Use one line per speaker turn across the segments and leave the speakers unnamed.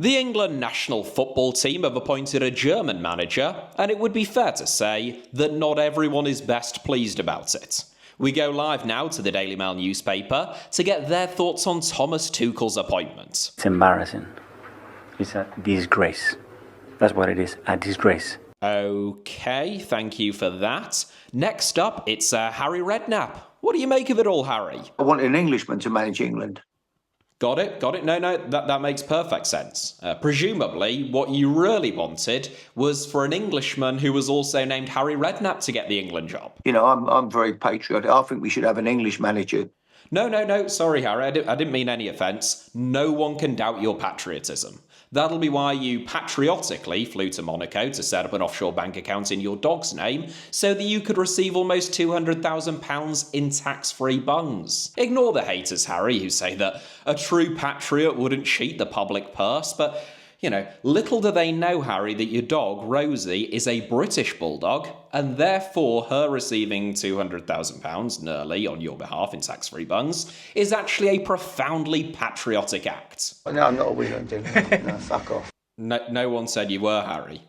The England national football team have appointed a German manager, and it would be fair to say that not everyone is best pleased about it. We go live now to the Daily Mail newspaper to get their thoughts on Thomas Tuchel's appointment.
It's embarrassing. It's a disgrace. That's what it is, a disgrace.
Okay, thank you for that. Next up, it's Harry Redknapp. What do you make of it all, Harry?
I want an Englishman to manage England.
Got it. No, that makes perfect sense. Presumably, what you really wanted was for an Englishman who was also named Harry Redknapp to get the England job.
You know, I'm very patriotic. I think we should have an English manager.
No, sorry, Harry, I didn't mean any offence. No one can doubt your patriotism. That'll be why you patriotically flew to Monaco to set up an offshore bank account in your dog's name so that you could receive almost £200,000 in tax-free bungs. Ignore the haters, Harry, who say that a true patriot wouldn't cheat the public purse, but, you know, little do they know, Harry, that your dog, Rosie, is a British bulldog, and therefore her receiving £200,000 nearly on your behalf in tax-free bungs is actually a profoundly patriotic act.
No, I'm not a wheeler, dude. No, fuck off.
No one said you were, Harry.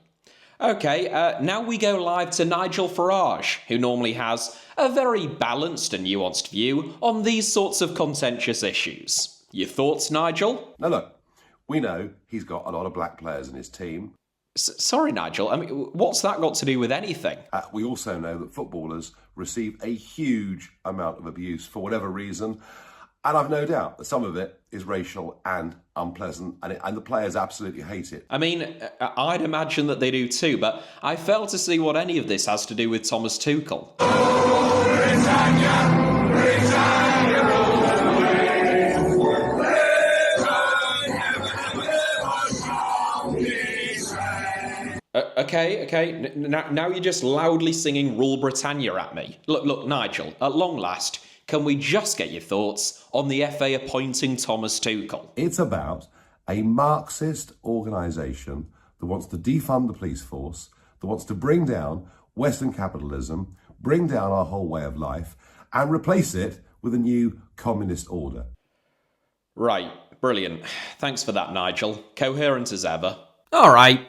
Okay, now we go live to Nigel Farage, who normally has a very balanced and nuanced view on these sorts of contentious issues. Your thoughts, Nigel?
No, look, we know he's got a lot of black players in his team.
Sorry, Nigel, I mean, what's that got to do with anything?
We also know that footballers receive a huge amount of abuse for whatever reason. And I've no doubt that some of it is racial and unpleasant, and the players absolutely hate it.
I mean, I'd imagine that they do too, but I fail to see what any of this has to do with Thomas Tuchel. Okay, now you're just loudly singing Rule Britannia at me. Look, Nigel, at long last, can we just get your thoughts on the FA appointing Thomas Tuchel?
It's about a Marxist organisation that wants to defund the police force, that wants to bring down Western capitalism, bring down our whole way of life, and replace it with a new communist order.
Right, brilliant. Thanks for that, Nigel. Coherent as ever.
Alright,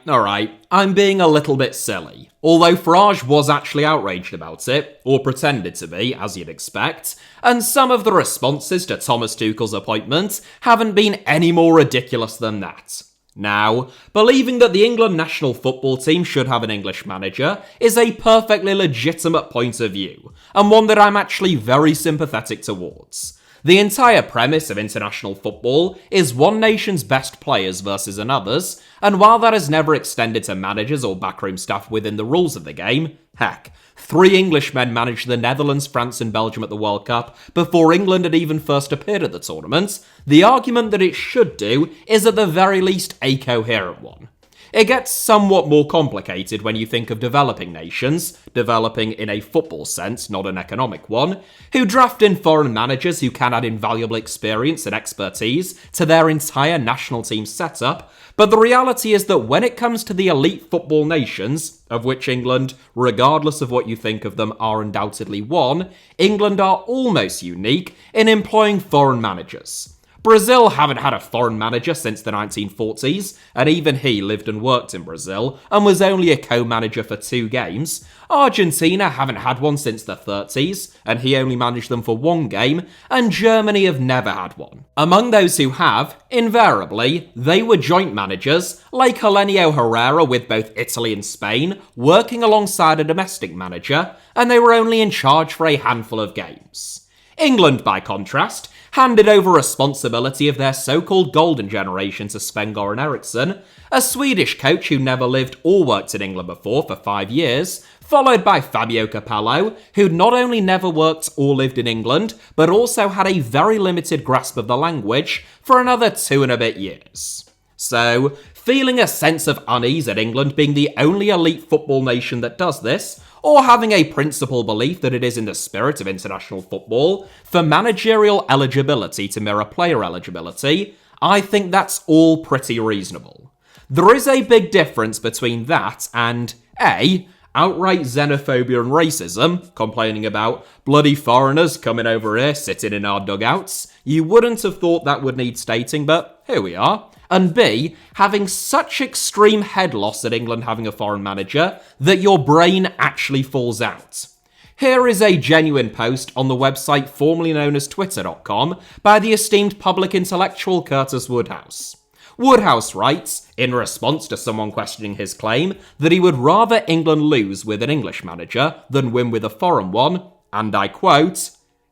I'm being a little bit silly. Although Farage was actually outraged about it, or pretended to be, as you'd expect, and some of the responses to Thomas Tuchel's appointment haven't been any more ridiculous than that. Now, believing that the England national football team should have an English manager is a perfectly legitimate point of view, and one that I'm actually very sympathetic towards. The entire premise of international football is one nation's best players versus another's, and while that has never extended to managers or backroom staff within the rules of the game, heck, 3 Englishmen managed the Netherlands, France and Belgium at the World Cup before England had even first appeared at the tournament, the argument that it should do is at the very least a coherent one. It gets somewhat more complicated when you think of developing nations, developing in a football sense, not an economic one, who draft in foreign managers who can add invaluable experience and expertise to their entire national team setup, but the reality is that when it comes to the elite football nations, of which England, regardless of what you think of them, are undoubtedly one, England are almost unique in employing foreign managers. Brazil haven't had a foreign manager since the 1940s, and even he lived and worked in Brazil, and was only a co-manager for 2 games. Argentina haven't had one since the 30s, and he only managed them for 1 game, and Germany have never had one. Among those who have, invariably, they were joint managers, like Helenio Herrera with both Italy and Spain, working alongside a domestic manager, and they were only in charge for a handful of games. England, by contrast, handed over responsibility of their so-called golden generation to Sven-Göran Eriksson, a Swedish coach who never lived or worked in England before for 5 years, followed by Fabio Capello, who not only never worked or lived in England, but also had a very limited grasp of the language for another 2 and a bit years. So, feeling a sense of unease at England being the only elite football nation that does this, or having a principal belief that it is in the spirit of international football for managerial eligibility to mirror player eligibility, I think that's all pretty reasonable. There is a big difference between that and A, outright xenophobia and racism, complaining about bloody foreigners coming over here, sitting in our dugouts. You wouldn't have thought that would need stating, but here we are. and B, having such extreme head loss at England having a foreign manager that your brain actually falls out. Here is a genuine post on the website formerly known as Twitter.com by the esteemed public intellectual Curtis Woodhouse. Woodhouse writes, in response to someone questioning his claim, that he would rather England lose with an English manager than win with a foreign one, and I quote,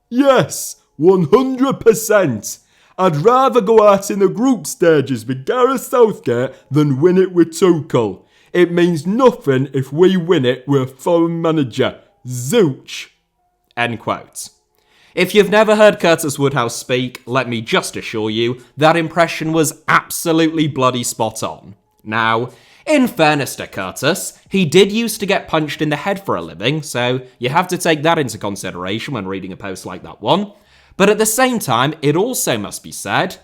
"Yes, 100%. I'd rather go out in the group stages with Gareth Southgate than win it with Tuchel. It means nothing if we win it with a foreign manager. Zooch." End quote. If you've never heard Curtis Woodhouse speak, let me just assure you, that impression was absolutely bloody spot on. Now, in fairness to Curtis, he did used to get punched in the head for a living, so you have to take that into consideration when reading a post like that one. But at the same time, it also must be said,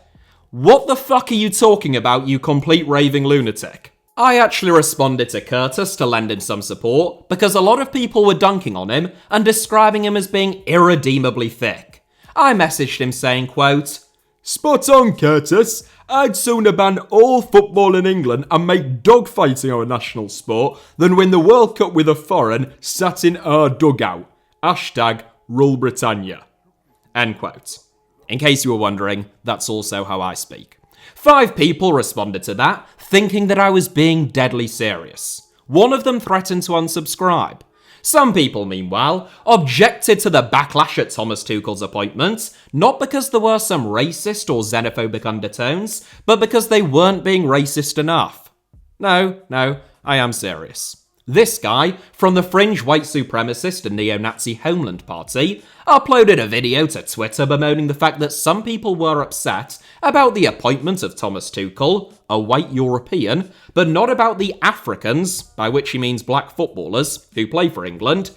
what the fuck are you talking about, you complete raving lunatic? I actually responded to Curtis to lend him some support because a lot of people were dunking on him and describing him as being irredeemably thick. I messaged him saying, quote, "Spot on, Curtis. I'd sooner ban all football in England and make dogfighting our national sport than win the World Cup with a foreign sat in our dugout. Hashtag Rule Britannia." End quote. In case you were wondering, that's also how I speak. 5 people responded to that, thinking that I was being deadly serious. One of them threatened to unsubscribe. Some people, meanwhile, objected to the backlash at Thomas Tuchel's appointment, not because there were some racist or xenophobic undertones, but because they weren't being racist enough. No, I am serious. This guy, from the fringe white supremacist and neo-Nazi Homeland Party, uploaded a video to Twitter bemoaning the fact that some people were upset about the appointment of Thomas Tuchel, a white European, but not about the Africans, by which he means black footballers, who play for England,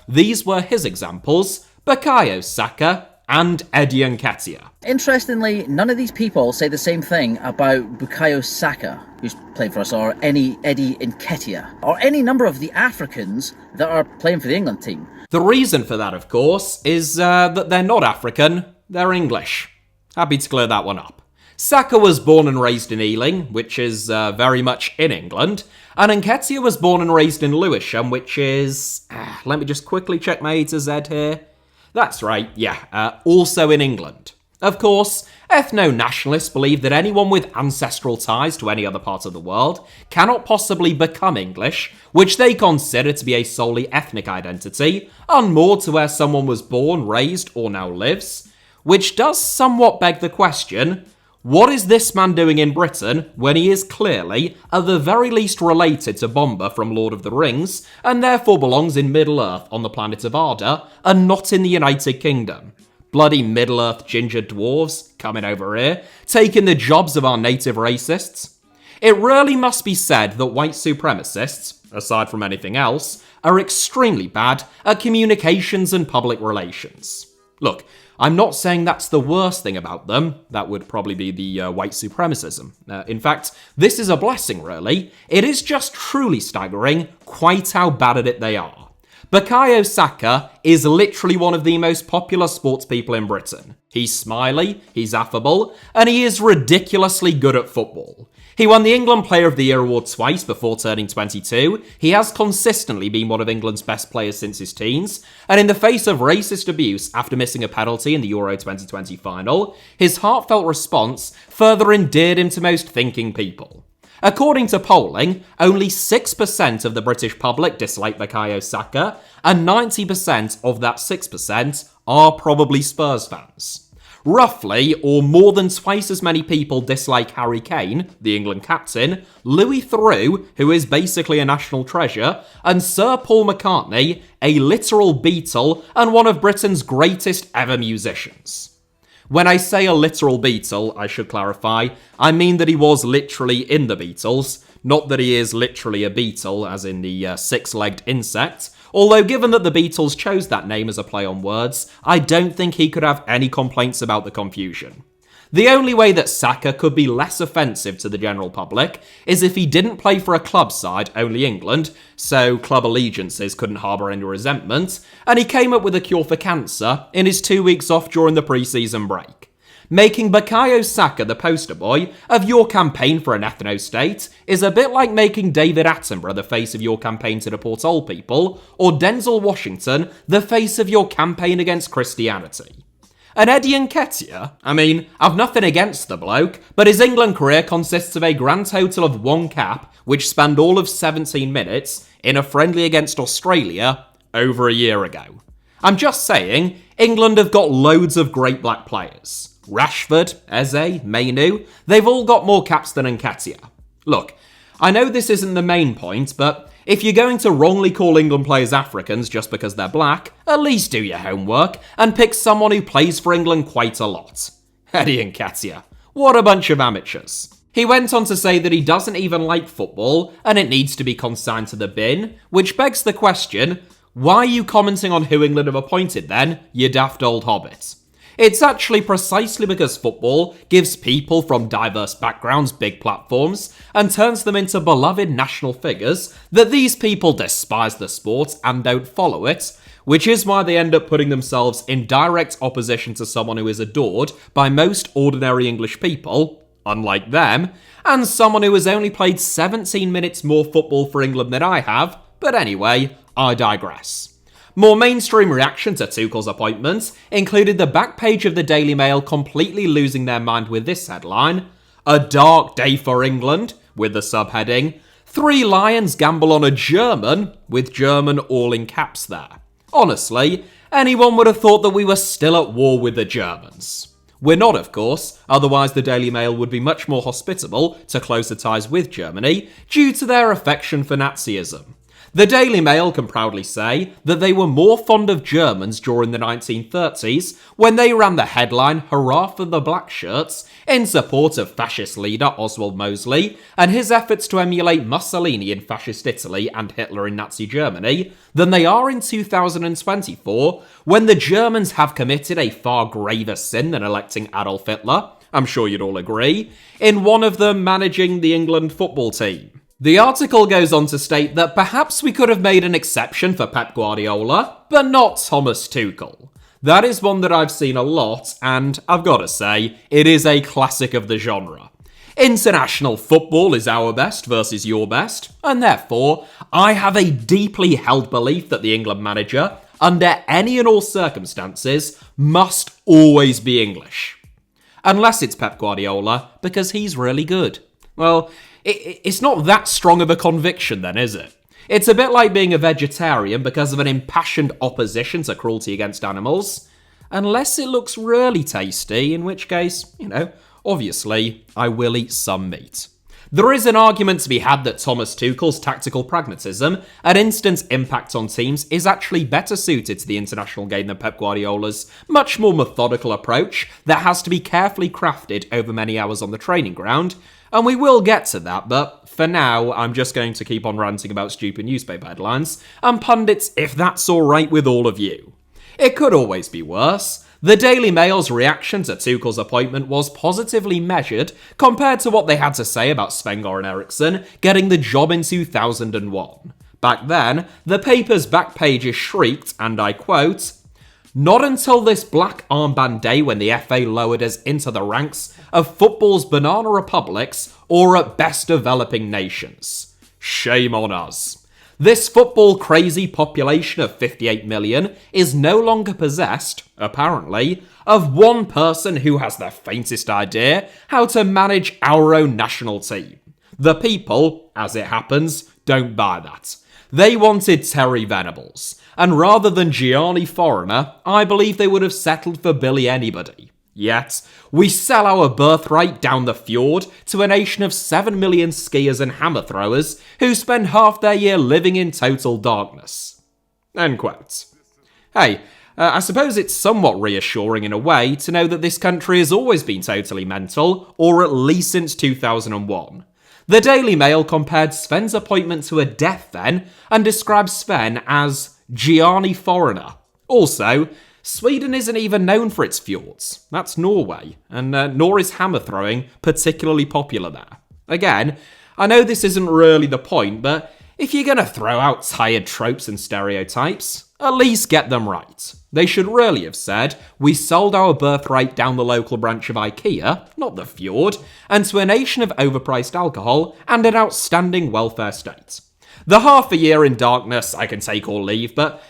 these were his examples, Bukayo Saka and Eddie Nketiah.
Interestingly, none of these people say the same thing about Bukayo Saka, who's played for us, or any Eddie Nketiah, or any number of the Africans that are playing for the England team.
The reason for that, of course, is that they're not African, they're English. Happy to clear that one up. Saka was born and raised in Ealing, which is very much in England, and Nketiah was born and raised in Lewisham, which is... let me just quickly check my A to Z here. That's right, also in England. Of course, ethno-nationalists believe that anyone with ancestral ties to any other part of the world cannot possibly become English, which they consider to be a solely ethnic identity, unmoored to where someone was born, raised, or now lives. Which does somewhat beg the question, what is this man doing in Britain when he is clearly, at the very least, related to Bomba from Lord of the Rings, and therefore belongs in Middle-earth on the planet of Arda, and not in the United Kingdom? Bloody Middle-earth ginger dwarves coming over here, taking the jobs of our native racists. It really must be said that white supremacists, aside from anything else, are extremely bad at communications and public relations. Look, I'm not saying that's the worst thing about them. That would probably be the white supremacism. In fact, this is a blessing, really. It is just truly staggering quite how bad at it they are. Bukayo Saka is literally one of the most popular sports people in Britain. He's smiley, he's affable, and he is ridiculously good at football. He won the England Player of the Year award twice before turning 22, he has consistently been one of England's best players since his teens, and in the face of racist abuse after missing a penalty in the Euro 2020 final, his heartfelt response further endeared him to most thinking people. According to polling, only 6% of the British public dislike Bukayo Saka, and 90% of that 6% are probably Spurs fans. Roughly, or more than twice as many people dislike Harry Kane, the England captain, Louis Theroux, who is basically a national treasure, and Sir Paul McCartney, a literal Beatle and one of Britain's greatest ever musicians. When I say a literal Beatle, I should clarify, I mean that he was literally in the Beatles, not that he is literally a beetle, as in the six-legged insect. Although given that the Beatles chose that name as a play on words, I don't think he could have any complaints about the confusion. The only way that Saka could be less offensive to the general public is if he didn't play for a club side, only England, so club allegiances couldn't harbour any resentment, and he came up with a cure for cancer in his 2 weeks off during the pre-season break. Making Bukayo Saka the poster boy of your campaign for an ethno-state is a bit like making David Attenborough the face of your campaign to deport all people, or Denzel Washington the face of your campaign against Christianity. And Eddie Nketiah? I mean, I've nothing against the bloke, but his England career consists of a grand total of one cap, which spanned all of 17 minutes, in a friendly against Australia over a year ago. I'm just saying, England have got loads of great black players. Rashford, Eze, Mainu, they've all got more caps than Nketiah. Look, I know this isn't the main point, but if you're going to wrongly call England players Africans just because they're black, at least do your homework and pick someone who plays for England quite a lot. Eddie Nketiah, what a bunch of amateurs. He went on to say that he doesn't even like football and it needs to be consigned to the bin, which begs the question, why are you commenting on who England have appointed then, you daft old hobbit? It's actually precisely because football gives people from diverse backgrounds big platforms and turns them into beloved national figures that these people despise the sport and don't follow it, which is why they end up putting themselves in direct opposition to someone who is adored by most ordinary English people, unlike them, and someone who has only played 17 minutes more football for England than I have, but anyway, I digress. More mainstream reaction to Tuchel's appointment included the back page of the Daily Mail completely losing their mind with this headline, "A dark day for England," with the subheading, "Three Lions gamble on a German," with German all in caps there. Honestly, anyone would have thought that we were still at war with the Germans. We're not, of course, otherwise the Daily Mail would be much more hospitable to closer ties with Germany due to their affection for Nazism. The Daily Mail can proudly say that they were more fond of Germans during the 1930s when they ran the headline "Hurrah for the Black Shirts" in support of fascist leader Oswald Mosley and his efforts to emulate Mussolini in fascist Italy and Hitler in Nazi Germany than they are in 2024 when the Germans have committed a far graver sin than electing Adolf Hitler, I'm sure you'd all agree, in one of them managing the England football team. The article goes on to state that perhaps we could have made an exception for Pep Guardiola, but not Thomas Tuchel. That is one that I've seen a lot, and I've got to say, it is a classic of the genre. International football is our best versus your best, and therefore, I have a deeply held belief that the England manager, under any and all circumstances, must always be English. Unless it's Pep Guardiola, because he's really good. Well, it's not that strong of a conviction then, is it? It's a bit like being a vegetarian because of an impassioned opposition to cruelty against animals. Unless it looks really tasty, in which case, obviously, I will eat some meat. There is an argument to be had that Thomas Tuchel's tactical pragmatism and instant impact on teams is actually better suited to the international game than Pep Guardiola's much more methodical approach that has to be carefully crafted over many hours on the training ground, and we will get to that, but for now, I'm just going to keep on ranting about stupid newspaper headlines and pundits if that's alright with all of you. It could always be worse. The Daily Mail's reaction to Tuchel's appointment was positively measured compared to what they had to say about Sven-Göran Eriksson getting the job in 2001. Back then, the paper's back pages shrieked, and I quote, "Not until this black armband day when the FA lowered us into the ranks of football's banana republics or at best developing nations. Shame on us. This football-crazy population of 58 million is no longer possessed, apparently, of one person who has the faintest idea how to manage our own national team. The people, as it happens, don't buy that. They wanted Terry Venables, and rather than Gianni Foreigner, I believe they would have settled for Billy Anybody. Yet, we sell our birthright down the fjord to a nation of 7 million skiers and hammer throwers who spend half their year living in total darkness." End quote. Hey, I suppose it's somewhat reassuring in a way to know that this country has always been totally mental, or at least since 2001. The Daily Mail compared Sven's appointment to a death then, and described Sven as Gianni Foreigner. Also, Sweden isn't even known for its fjords. That's Norway, and nor is hammer throwing particularly popular there. Again, I know this isn't really the point, but if you're going to throw out tired tropes and stereotypes, At least get them right. They should really have said, we sold our birthright down the local branch of IKEA, not the fjord, and to a nation of overpriced alcohol and an outstanding welfare state. The half a year in darkness I can take or leave, but,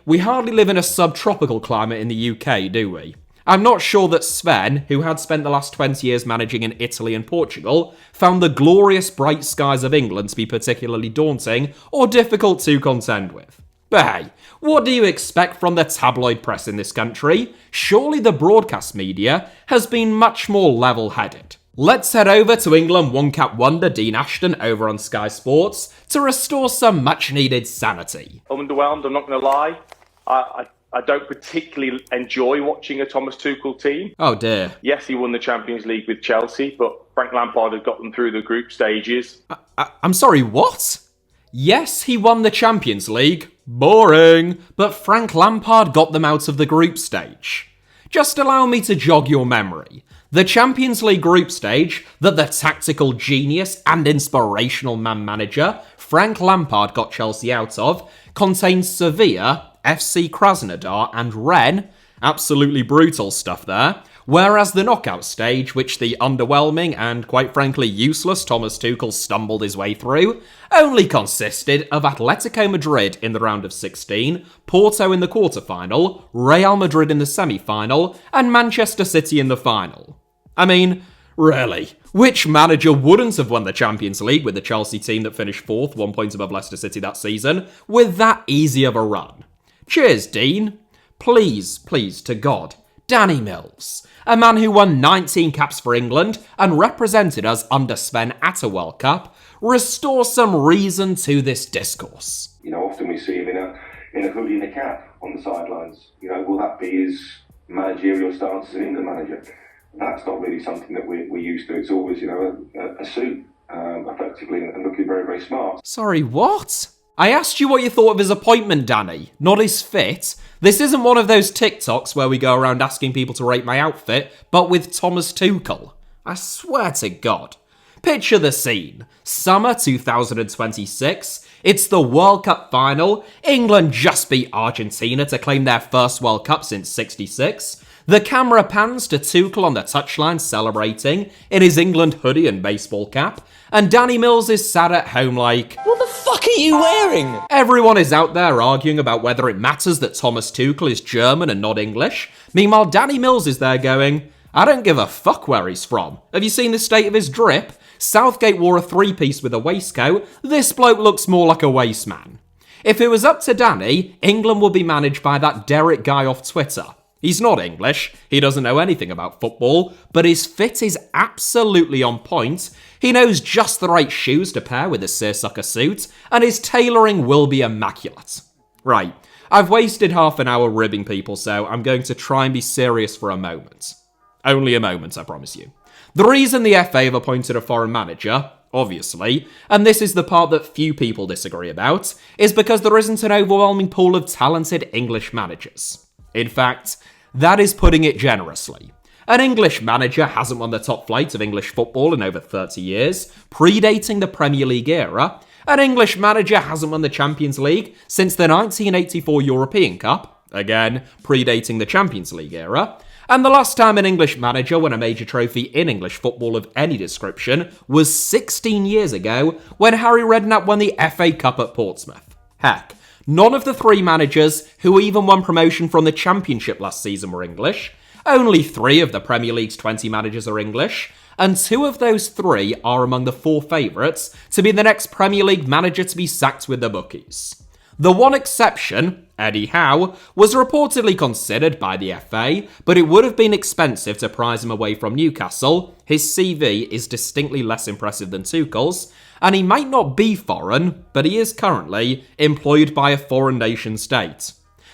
we hardly live in a subtropical climate in the UK, do we? I'm not sure that Sven, who had spent the last 20 years managing in Italy and Portugal, found the glorious bright skies of England to be particularly daunting or difficult to contend with. But hey, what do you expect from the tabloid press in this country? Surely the broadcast media has been much more level-headed. Let's head over to England one-cap wonder Dean Ashton over on Sky Sports to restore some much-needed sanity.
Underwhelmed, I'm not going to lie. I don't particularly enjoy watching a Thomas Tuchel team.
Oh dear.
Yes, he won the Champions League with Chelsea, but Frank Lampard had got them through the group stages.
I'm sorry, what? Yes, he won the Champions League. Boring. But Frank Lampard got them out of the group stage. Just allow me to jog your memory. The Champions League group stage that the tactical genius and inspirational man-manager Frank Lampard got Chelsea out of contains Sevilla, FC Krasnodar and Rennes, absolutely brutal stuff there, whereas the knockout stage, which the underwhelming and quite frankly useless Thomas Tuchel stumbled his way through, only consisted of Atletico Madrid in the round of 16, Porto in the quarter-final, Real Madrid in the semi-final, and Manchester City in the final. Really, which manager wouldn't have won the Champions League with the Chelsea team that finished 4th, 1 point above Leicester City that season, with that easy of a run? Cheers, Dean. Please, to God, Danny Mills, a man who won 19 caps for England and represented us under Sven at a World Cup, restore some reason to this discourse.
Often we see him in a hoodie and a cap on the sidelines. Will that be his managerial stance as an England manager? That's not really something that we're used to. It's always, a suit, effectively, and looking very, very smart.
Sorry, what? I asked you what you thought of his appointment, Danny, not his fit. This isn't one of those TikToks where we go around asking people to rate my outfit, but with Thomas Tuchel. I swear to God. Picture the scene. Summer 2026. It's the World Cup final. England just beat Argentina to claim their first World Cup since '66. The camera pans to Tuchel on the touchline celebrating in his England hoodie and baseball cap, and Danny Mills is sat at home like,
what the fuck are you wearing?
Everyone is out there arguing about whether it matters that Thomas Tuchel is German and not English. Meanwhile, Danny Mills is there going, I don't give a fuck where he's from. Have you seen the state of his drip? Southgate wore a three-piece with a waistcoat. This bloke looks more like a wasteman. If it was up to Danny, England would be managed by that Derek guy off Twitter. He's not English, he doesn't know anything about football, but his fit is absolutely on point. He knows just the right shoes to pair with a seersucker suit, and his tailoring will be immaculate. Right, I've wasted half an hour ribbing people, so I'm going to try and be serious for a moment. Only a moment, I promise you. The reason the FA have appointed a foreign manager, obviously, and this is the part that few people disagree about, is because there isn't an overwhelming pool of talented English managers. In fact, that is putting it generously. An English manager hasn't won the top flight of English football in over 30 years, predating the Premier League era. An English manager hasn't won the Champions League since the 1984 European Cup, again, predating the Champions League era. And the last time an English manager won a major trophy in English football of any description was 16 years ago when Harry Redknapp won the FA Cup at Portsmouth. Heck, none of the three managers who even won promotion from the Championship last season were English. Only 3 of the Premier League's 20 managers are English, and 2 of those 3 are among the 4 favourites to be the next Premier League manager to be sacked with the bookies. The one exception, Eddie Howe, was reportedly considered by the FA, but it would have been expensive to prize him away from Newcastle. His CV is distinctly less impressive than Tuchel's, and he might not be foreign, but he is currently employed by a foreign nation state.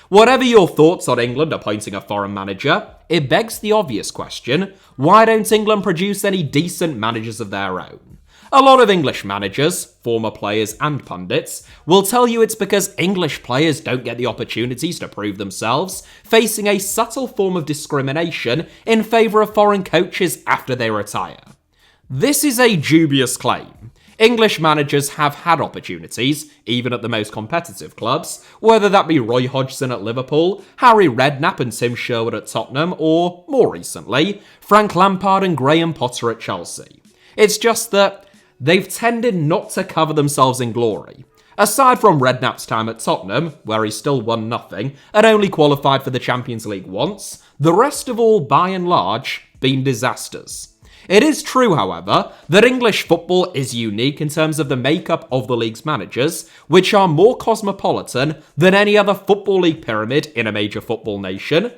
Whatever your thoughts on England appointing a foreign manager, it begs the obvious question, why don't England produce any decent managers of their own? A lot of English managers, former players and pundits, will tell you it's because English players don't get the opportunities to prove themselves, facing a subtle form of discrimination in favour of foreign coaches after they retire. This is a dubious claim. English managers have had opportunities, even at the most competitive clubs, whether that be Roy Hodgson at Liverpool, Harry Redknapp and Tim Sherwood at Tottenham, or, more recently, Frank Lampard and Graham Potter at Chelsea. It's just that they've tended not to cover themselves in glory. Aside from Redknapp's time at Tottenham, where he still won nothing and only qualified for the Champions League once, the rest have all, by and large, been disasters. It is true, however, that English football is unique in terms of the makeup of the league's managers, which are more cosmopolitan than any other football league pyramid in a major football nation.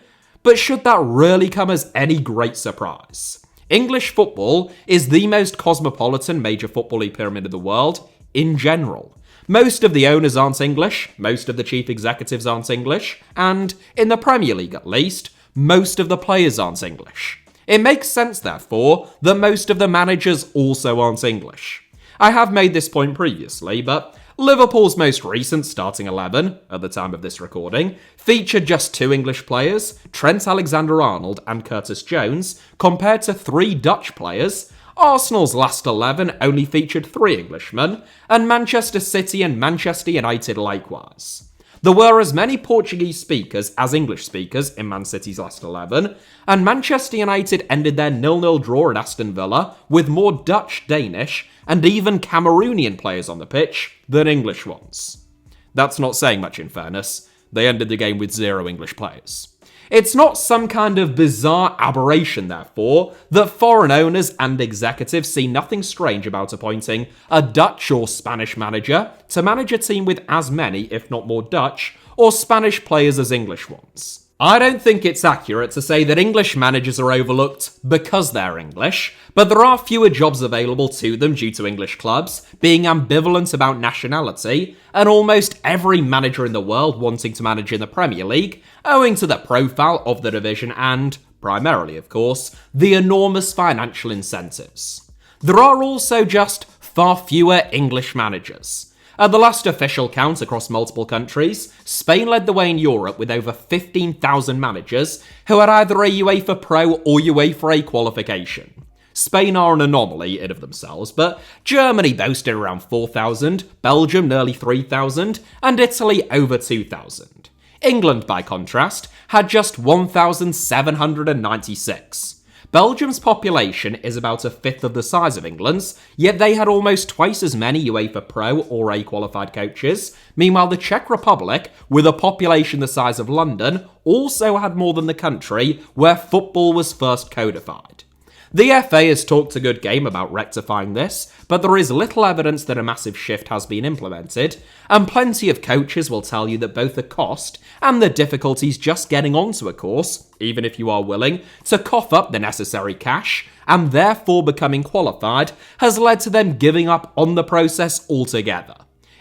But should that really come as any great surprise? English football is the most cosmopolitan major football league pyramid in the world in general. Most of the owners aren't English, most of the chief executives aren't English, and, in the Premier League at least, most of the players aren't English. It makes sense, therefore, that most of the managers also aren't English. I have made this point previously, but Liverpool's most recent starting 11, at the time of this recording, featured just 2 English players, Trent Alexander-Arnold and Curtis Jones, compared to 3 Dutch players. Arsenal's last 11 only featured 3 Englishmen, and Manchester City and Manchester United likewise. There were as many Portuguese speakers as English speakers in Man City's last 11, and Manchester United ended their 0-0 draw at Aston Villa with more Dutch, Danish, and even Cameroonian players on the pitch than English ones. That's not saying much in fairness. They ended the game with 0 English players. It's not some kind of bizarre aberration, therefore, that foreign owners and executives see nothing strange about appointing a Dutch or Spanish manager to manage a team with as many, if not more Dutch, or Spanish players as English ones. I don't think it's accurate to say that English managers are overlooked because they're English, but there are fewer jobs available to them due to English clubs being ambivalent about nationality, and almost every manager in the world wanting to manage in the Premier League, owing to the profile of the division and, primarily of course, the enormous financial incentives. There are also just far fewer English managers. At the last official count across multiple countries, Spain led the way in Europe with over 15,000 managers who had either a UEFA Pro or UEFA A qualification. Spain are an anomaly in of themselves, but Germany boasted around 4,000, Belgium nearly 3,000, and Italy over 2,000. England, by contrast, had just 1,796. Belgium's population is about a fifth of the size of England's, yet they had almost twice as many UEFA Pro or A qualified coaches. Meanwhile, the Czech Republic, with a population the size of London, also had more than the country where football was first codified. The FA has talked a good game about rectifying this, but there is little evidence that a massive shift has been implemented, and plenty of coaches will tell you that both the cost and the difficulties just getting onto a course, even if you are willing, to cough up the necessary cash, and therefore becoming qualified, has led to them giving up on the process altogether.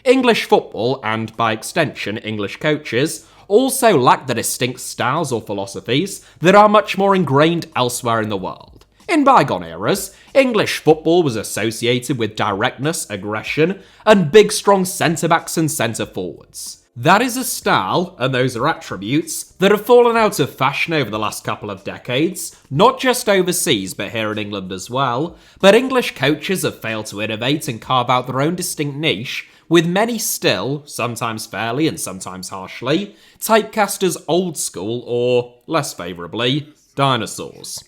English football, and by extension English coaches, also lack the distinct styles or philosophies that are much more ingrained elsewhere in the world. In bygone eras, English football was associated with directness, aggression, and big strong centre-backs and centre-forwards. That is a style, and those are attributes, that have fallen out of fashion over the last couple of decades, not just overseas but here in England as well, but English coaches have failed to innovate and carve out their own distinct niche, with many still, sometimes fairly and sometimes harshly, typecast as old school or, less favourably, dinosaurs.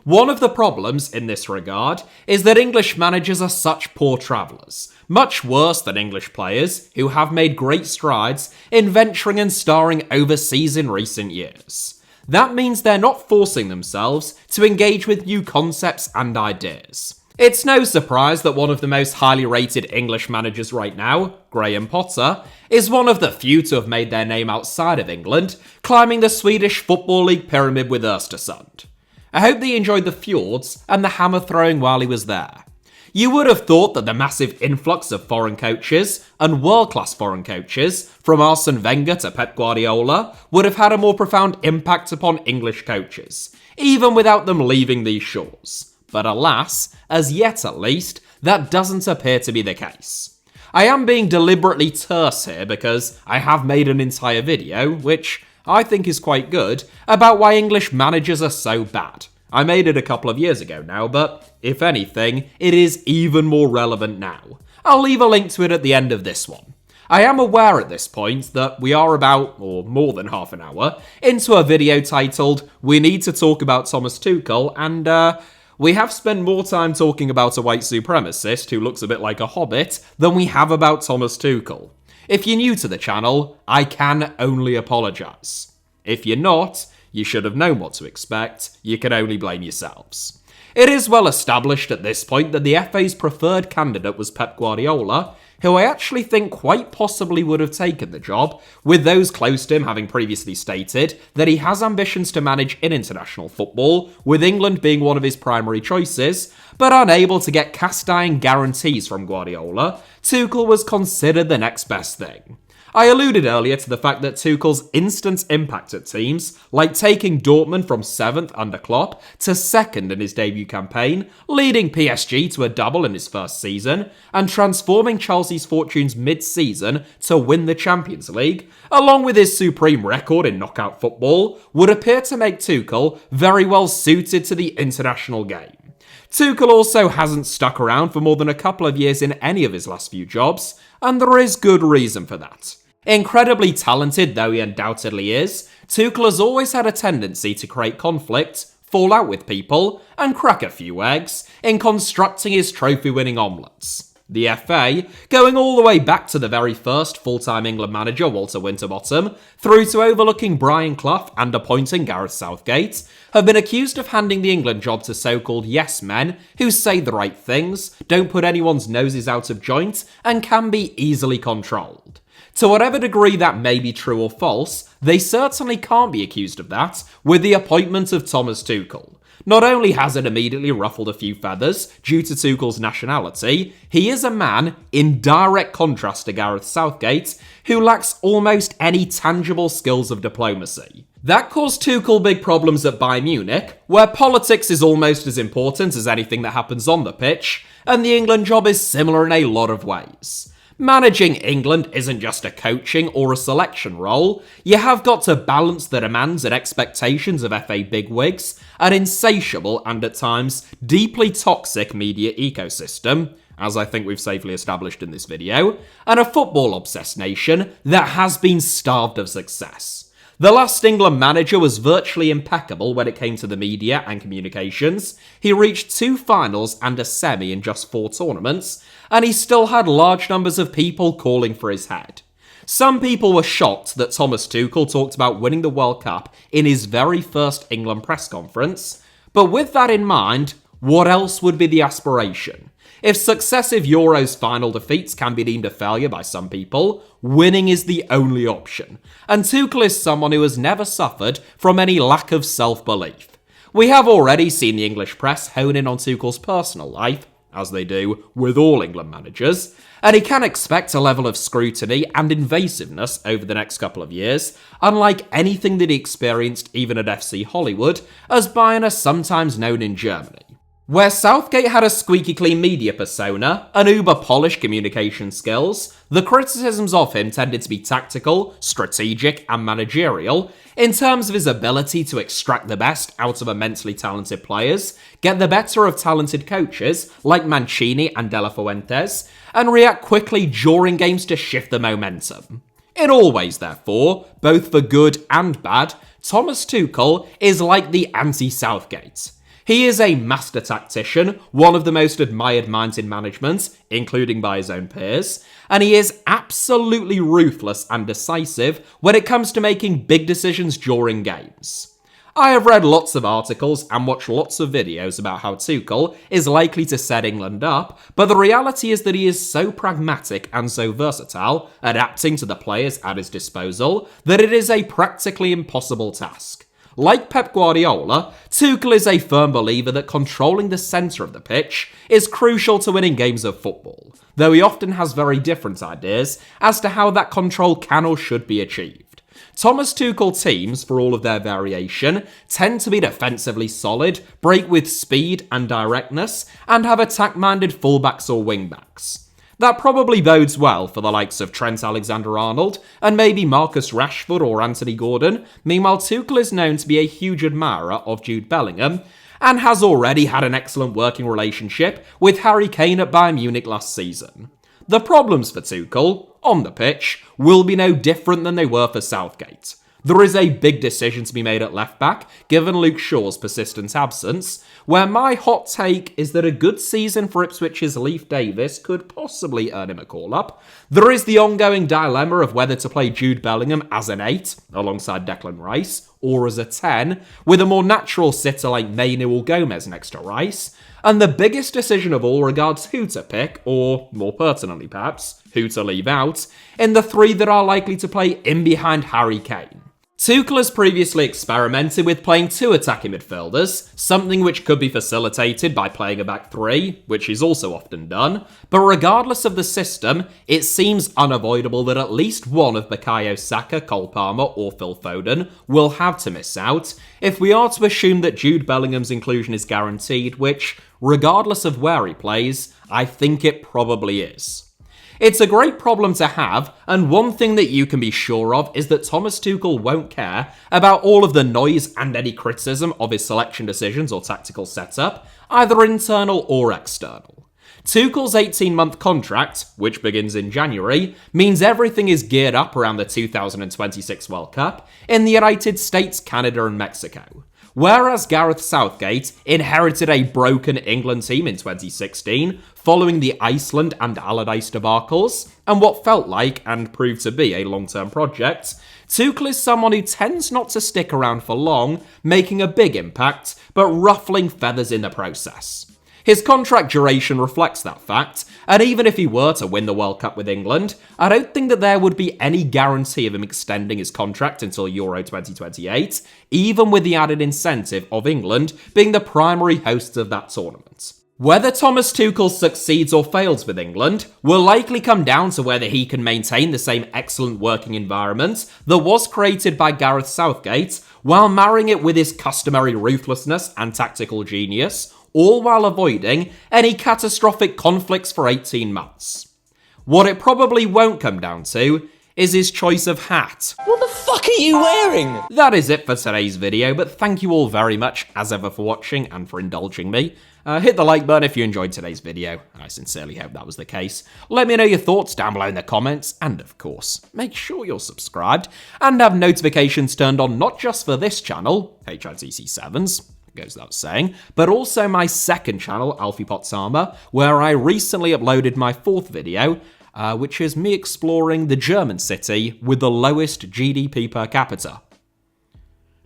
One of the problems in this regard is that English managers are such poor travellers, much worse than English players who have made great strides in venturing and starring overseas in recent years. That means they're not forcing themselves to engage with new concepts and ideas. It's no surprise that one of the most highly rated English managers right now, Graham Potter, is one of the few to have made their name outside of England, climbing the Swedish Football League pyramid with Östersund. I hope that you enjoyed the fjords and the hammer throwing while he was there. You would have thought that the massive influx of foreign coaches, and world-class foreign coaches, from Arsene Wenger to Pep Guardiola, would have had a more profound impact upon English coaches, even without them leaving these shores. But alas, as yet at least, that doesn't appear to be the case. I am being deliberately terse here because I have made an entire video, which I think is quite good, about why English managers are so bad. I made it a couple of years ago now, but if anything, it is even more relevant now. I'll leave a link to it at the end of this one. I am aware at this point that we are about, or more than half an hour, into a video titled, We Need to Talk About Thomas Tuchel, and we have spent more time talking about a white supremacist who looks a bit like a hobbit than we have about Thomas Tuchel. If you're new to the channel, I can only apologise. If you're not, you should have known what to expect, you can only blame yourselves. It is well established at this point that the FA's preferred candidate was Pep Guardiola, who I actually think quite possibly would have taken the job, with those close to him having previously stated that he has ambitions to manage in international football, with England being one of his primary choices, but unable to get cast-iron guarantees from Guardiola, Tuchel was considered the next best thing. I alluded earlier to the fact that Tuchel's instant impact at teams, like taking Dortmund from 7th under Klopp to 2nd in his debut campaign, leading PSG to a double in his first season, and transforming Chelsea's fortunes mid-season to win the Champions League, along with his supreme record in knockout football, would appear to make Tuchel very well suited to the international game. Tuchel also hasn't stuck around for more than a couple of years in any of his last few jobs, and there is good reason for that. Incredibly talented though he undoubtedly is, Tuchel has always had a tendency to create conflict, fall out with people, and crack a few eggs in constructing his trophy-winning omelettes. The FA, going all the way back to the very first full-time England manager Walter Winterbottom, through to overlooking Brian Clough and appointing Gareth Southgate, have been accused of handing the England job to so-called yes men who say the right things, don't put anyone's noses out of joint, and can be easily controlled. To whatever degree that may be true or false, they certainly can't be accused of that with the appointment of Thomas Tuchel. Not only has it immediately ruffled a few feathers due to Tuchel's nationality, he is a man in direct contrast to Gareth Southgate, who lacks almost any tangible skills of diplomacy. That caused Tuchel big problems at Bayern Munich, where politics is almost as important as anything that happens on the pitch, and the England job is similar in a lot of ways. Managing England isn't just a coaching or a selection role, you have got to balance the demands and expectations of FA bigwigs, an insatiable and at times deeply toxic media ecosystem, as I think we've safely established in this video, and a football-obsessed nation that has been starved of success. The last England manager was virtually impeccable when it came to the media and communications. He reached 2 finals and a semi in just 4 tournaments, and he still had large numbers of people calling for his head. Some people were shocked that Thomas Tuchel talked about winning the World Cup in his very first England press conference, but with that in mind, what else would be the aspiration? If successive Euros final defeats can be deemed a failure by some people, winning is the only option, and Tuchel is someone who has never suffered from any lack of self-belief. We have already seen the English press hone in on Tuchel's personal life, as they do with all England managers, and he can expect a level of scrutiny and invasiveness over the next couple of years, unlike anything that he experienced even at FC Hollywood, as Bayern are sometimes known in Germany. Where Southgate had a squeaky clean media persona and uber-polished communication skills, the criticisms of him tended to be tactical, strategic, and managerial in terms of his ability to extract the best out of immensely talented players, get the better of talented coaches like Mancini and De La Fuentes, and react quickly during games to shift the momentum. In all ways, therefore, both for good and bad, Thomas Tuchel is like the anti-Southgate. He is a master tactician, one of the most admired minds in management, including by his own peers, and he is absolutely ruthless and decisive when it comes to making big decisions during games. I have read lots of articles and watched lots of videos about how Tuchel is likely to set England up, but the reality is that he is so pragmatic and so versatile, adapting to the players at his disposal, that it is a practically impossible task. Like Pep Guardiola, Tuchel is a firm believer that controlling the centre of the pitch is crucial to winning games of football, though he often has very different ideas as to how that control can or should be achieved. Thomas Tuchel teams, for all of their variation, tend to be defensively solid, break with speed and directness, and have attack-minded fullbacks or wingbacks. That probably bodes well for the likes of Trent Alexander-Arnold and maybe Marcus Rashford or Anthony Gordon. Meanwhile, Tuchel is known to be a huge admirer of Jude Bellingham, and has already had an excellent working relationship with Harry Kane at Bayern Munich last season. The problems for Tuchel, on the pitch, will be no different than they were for Southgate. There is a big decision to be made at left-back, given Luke Shaw's persistent absence, where my hot take is that a good season for Ipswich's Leif Davis could possibly earn him a call-up. There is the ongoing dilemma of whether to play Jude Bellingham as an 8, alongside Declan Rice, or as a 10, with a more natural sitter like Mainu or Gomez next to Rice. And the biggest decision of all regards who to pick, or more pertinently perhaps, who to leave out, in the 3 that are likely to play in behind Harry Kane. Tuchel has previously experimented with playing 2 attacking midfielders, something which could be facilitated by playing a back 3, which is also often done, but regardless of the system, it seems unavoidable that at least one of Bukayo Saka, Cole Palmer or Phil Foden will have to miss out, if we are to assume that Jude Bellingham's inclusion is guaranteed, which, regardless of where he plays, I think it probably is. It's a great problem to have, and one thing that you can be sure of is that Thomas Tuchel won't care about all of the noise and any criticism of his selection decisions or tactical setup, either internal or external. Tuchel's 18-month contract, which begins in January, means everything is geared up around the 2026 World Cup in the United States, Canada and Mexico. Whereas Gareth Southgate inherited a broken England team in 2016, following the Iceland and Allardyce debacles, and what felt like and proved to be a long-term project, Tuchel is someone who tends not to stick around for long, making a big impact, but ruffling feathers in the process. His contract duration reflects that fact, and even if he were to win the World Cup with England, I don't think that there would be any guarantee of him extending his contract until Euro 2028, even with the added incentive of England being the primary hosts of that tournament. Whether Thomas Tuchel succeeds or fails with England will likely come down to whether he can maintain the same excellent working environment that was created by Gareth Southgate, while marrying it with his customary ruthlessness and tactical genius, all while avoiding any catastrophic conflicts for 18 months. What it probably won't come down to is his choice of hat.
What the fuck are you wearing?
That is it for today's video, but thank you all very much, as ever, for watching and for indulging me. Hit the like button if you enjoyed today's video, and I sincerely hope that was the case. Let me know your thoughts down below in the comments, and of course, make sure you're subscribed and have notifications turned on not just for this channel, HITC Sevens, goes without saying, but also my second channel, Alfie Potsama, where I recently uploaded my 4th video, which is me exploring the German city with the lowest GDP per capita.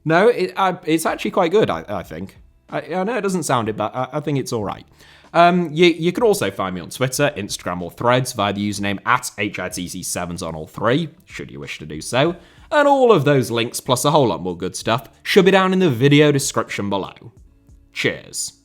No, it's actually quite good, I think. I know it doesn't sound it, but I think it's alright. You can also find me on Twitter, Instagram or Threads via the username @HITC Sevens on all 3, should you wish to do so. And all of those links, plus a whole lot more good stuff, should be down in the video description below. Cheers.